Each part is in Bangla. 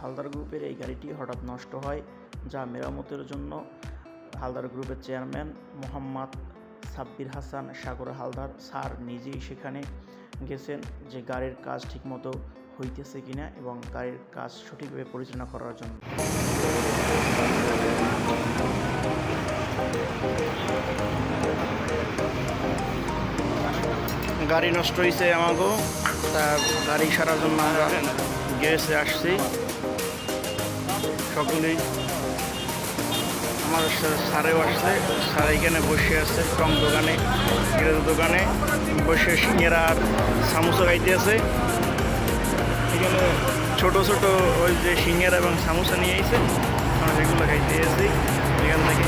হালদার গ্রুপের এই গাড়িটি হঠাৎ নষ্ট হয়, যা মেরামতের জন্য হালদার গ্রুপের চেয়ারম্যান মোহাম্মদ সাব্বির হাসান সাগর হালদার স্যার নিজেই সেখানে গেছেন যে গাড়ির কাজ ঠিকমতো হইতেছে কিনা এবং গাড়ির কাজ সঠিকভাবে পরিচালনা করার জন্য। গাড়ি নষ্ট হয়েছে আমাকেও, তা গাড়ি সারার জন্য আমরা গ্যারেজে আসছি সকলেই। আমার স্যারেও আসছে, স্যার এখানে বসে আছে টং দোকানে, গ্যারেজ দোকানে বসে সিঙ্গারা আর সামোসা খাইতে আছে। এখানে ছোটো ছোটো ওই যে সিঙ্গারা এবং সামোসা নিয়ে এসে আমরা সেগুলো খাইতে এসেছি এখান থেকে।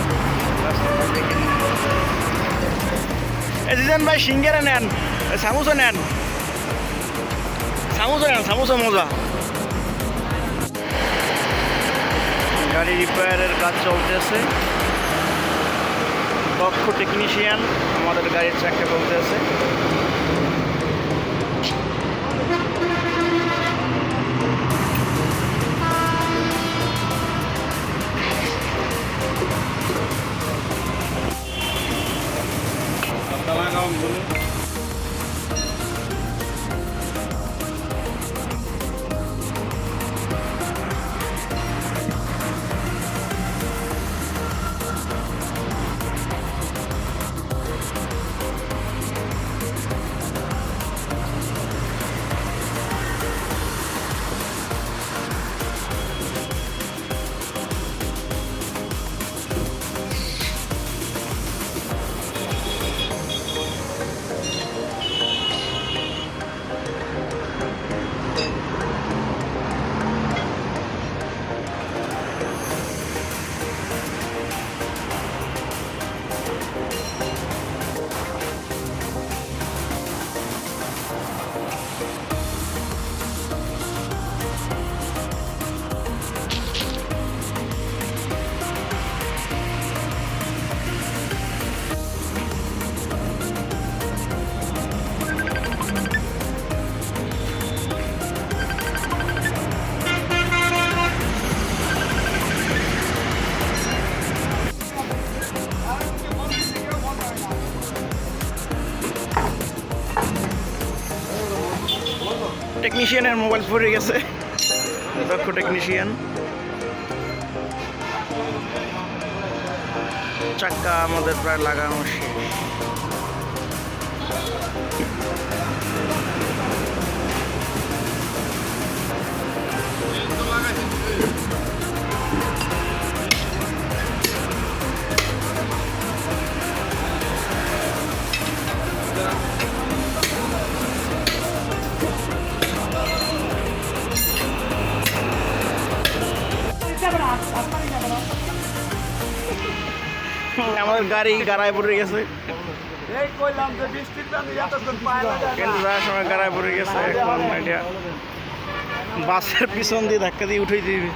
জিজান ভাই সিঙ্গারা নেন, সামোসা নেন, সামোসা মজা। গাড়ি রিপেয়ারের কাজ চলতেছে, দক্ষ টেকনিশিয়ান আমাদের গাড়ির চাকা বলতেছে। টেকনিশিয়ানের মোবাইল পড়ে গেছে, দক্ষ টেকনিশিয়ান। চাক্কা আমাদের প্রায় লাগানো শেষ। আমাদের গাড়ি গাড়ায় পড়ে গেছে, কিন্তু যাওয়ার সময় গাড়ায় পড়ে গেছে। এখন এটা বাসের পিছন দিয়ে ধাক্কা দিয়ে উঠে দিবি।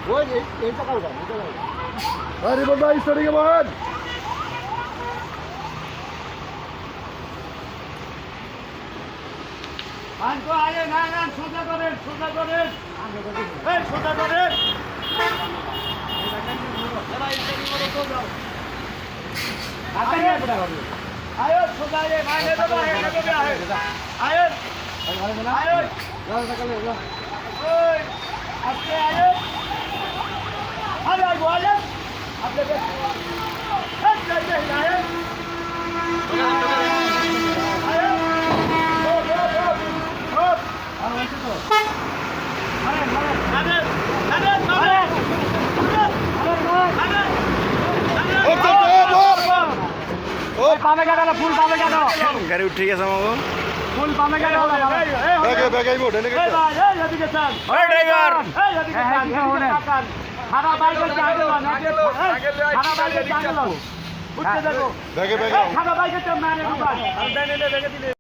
গাড়ি উঠে গেছে আমাকে, ফুল পামে গেল ড্রাইভার